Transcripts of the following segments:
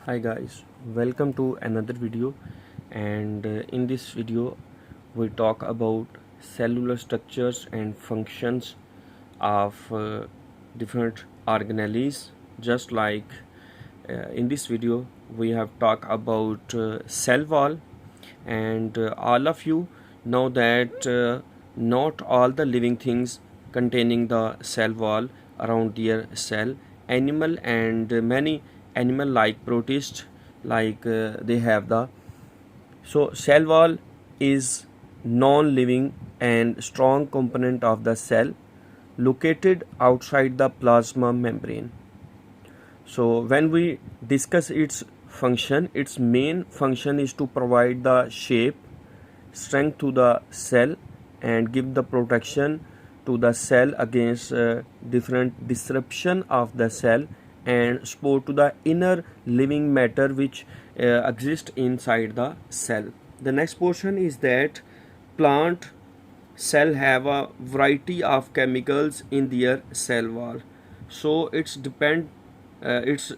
Hi guys, welcome to another video. And in this video we talk about cellular structures and functions of different organelles. Just like in this video we have talked about cell wall, and all of you know that not all the living things containing the cell wall around their cell, animal and many animal like protists, like they have the cell wall is non-living and strong component of the cell located outside the plasma membrane. So when we discuss its function, its main function is to provide the shape, strength to the cell and give the protection to the cell against different disruption of the cell and support to the inner living matter which exists inside the cell. The next portion is that plant cell have a variety of chemicals in their cell wall, so it's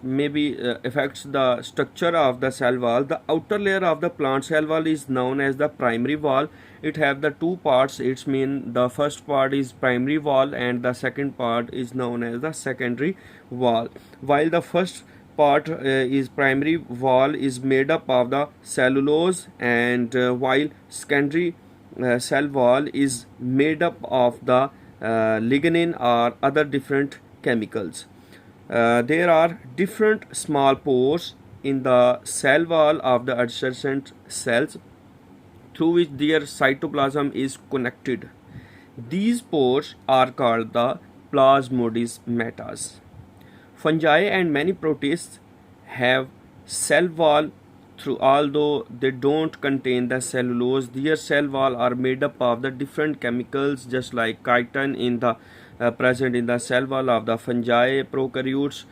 maybe affects the structure of the cell wall. The outer layer of the plant cell wall is known as the primary wall. It have the two parts. It's mean the first part is primary wall and the second part is known as the secondary wall. While the first part is primary wall is made up of the cellulose, and while secondary cell wall is made up of the lignin or other different chemicals. There are different small pores in the cell wall of the adjacent cells through which their cytoplasm is connected. These pores are called the plasmodesmatas. Fungi and many protists have cell wall through, although they don't contain the cellulose. Their cell wall are made up of the different chemicals, just like chitin in the present in the cell wall of the fungi. Prokaryotes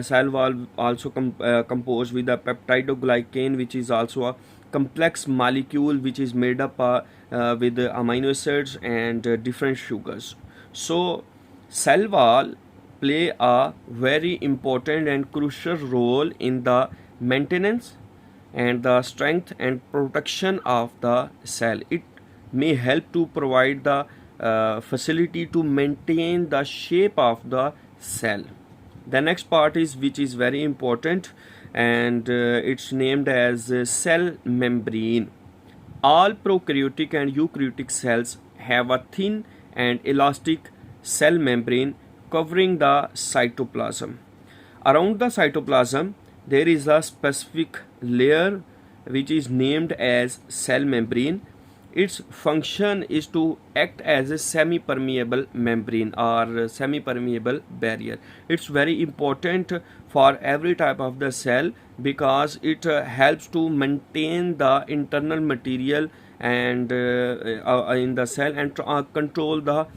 cell wall also composed with the peptidoglycan, which is also a complex molecule which is made up with amino acids and different sugars. So cell wall play a very important and crucial role in the maintenance and the strength and protection of the cell. It may help to provide the facility to maintain the shape of the cell. The next part is which is very important, and it's named as cell membrane. All prokaryotic and eukaryotic cells have a thin and elastic cell membrane covering the cytoplasm. Around the cytoplasm there is a specific layer which is named as cell membrane. Its function is to act as a semi-permeable membrane or semi-permeable barrier. It's very important for every type of the cell because it helps to maintain the internal material and in the cell and control the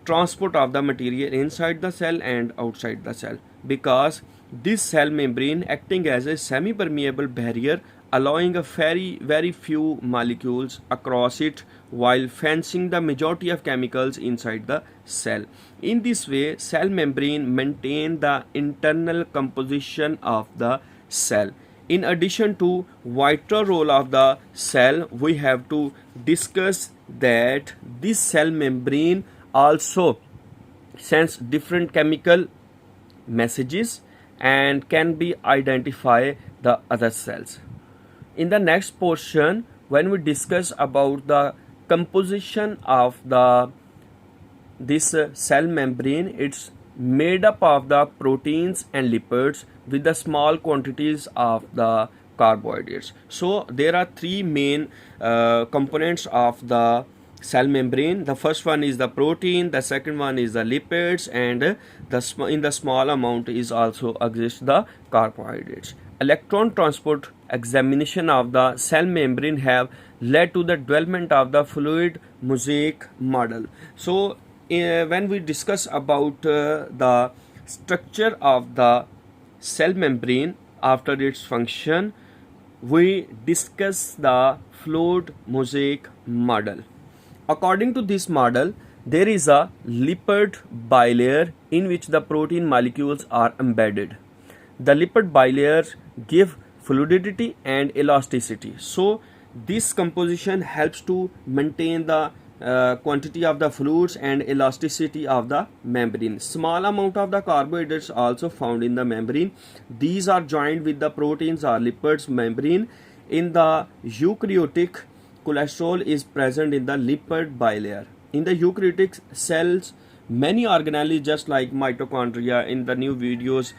transport of the material inside the cell and outside the cell, because this cell membrane acting as a semi-permeable barrier, allowing a very few molecules across it while fencing the majority of chemicals inside the cell. In this way, cell membrane maintain the internal composition of the cell. In addition to vital role of the cell, we have to discuss that this cell membrane also sends different chemical messages and can be identify the other cells. In the next portion, when we discuss about the composition of this cell membrane, it's made up of the proteins and lipids with the small quantities of the carbohydrates. So there are three main components of the cell membrane. The first one is the protein, the second one is the lipids, and in the small amount is also exist the carbohydrates. Electron transport examination of the cell membrane have led to the development of the fluid mosaic model. So when we discuss about the structure of the cell membrane after its function, we discuss the fluid mosaic model. According to this model, there is a lipid bilayer in which the protein molecules are embedded. The lipid bilayers give fluidity and elasticity. So this composition helps to maintain the quantity of the fluids and elasticity of the membrane. Small amount of the carbohydrates also found in the membrane. These are joined with the proteins or lipids membrane. In the eukaryotic, cholesterol is present in the lipid bilayer. In the eukaryotic cells, many organelles just like mitochondria. In the new videos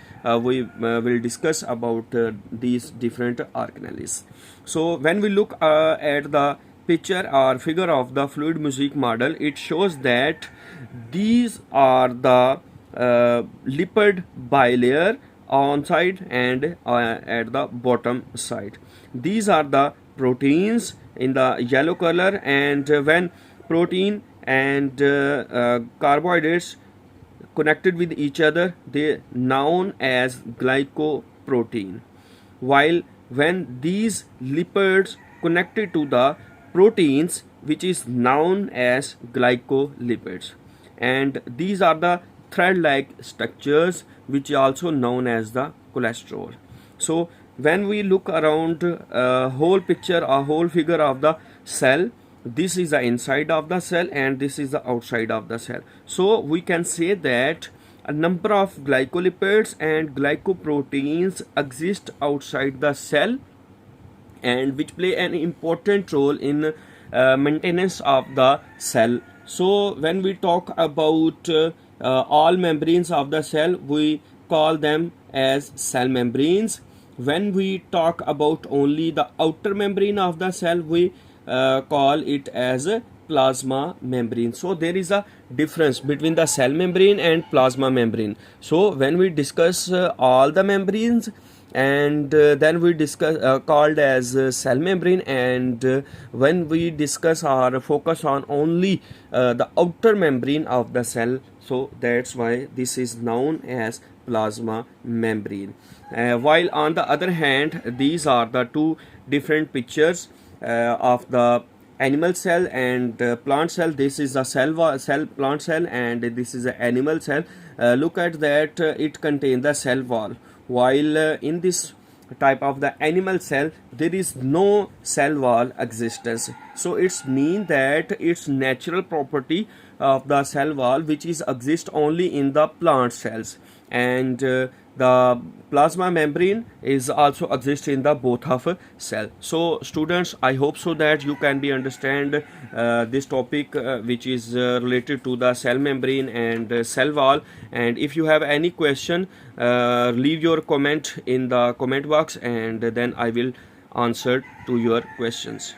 we will discuss about these different organelles. So when we look at the picture or figure of the fluid music model, it shows that these are the lipid bilayer on side and at the bottom side. These are the proteins in the yellow color, and when protein and carbohydrates connected with each other, they known as glycoprotein, while when these lipids connected to the proteins, which is known as glycolipids, and these are the thread-like structures which are also known as the cholesterol. So when we look around a whole picture, a whole figure of the cell, this is the inside of the cell and this is the outside of the cell. So we can say that a number of glycolipids and glycoproteins exist outside the cell, and which play an important role in maintenance of the cell. So when we talk about all membranes of the cell, we call them as cell membranes. When we talk about only the outer membrane of the cell, we call it as a plasma membrane. So there is a difference between the cell membrane and plasma membrane. So when we discuss all the membranes, and then we discuss called as cell membrane, and when we discuss or focus on only the outer membrane of the cell, so that's why this is known as plasma membrane. While on the other hand, these are the two different pictures of the animal cell and plant cell. This is a cell plant cell, and this is an animal cell. Look at that, it contains the cell wall, while in this type of the animal cell there is no cell wall existence. So it's mean that it's natural property of the cell wall which is exist only in the plant cells, and the plasma membrane is also exist in the both of cell. So students, I hope so that you can be understand this topic which is related to the cell membrane and cell wall. And if you have any question, leave your comment in the comment box, and then I will answer to your questions.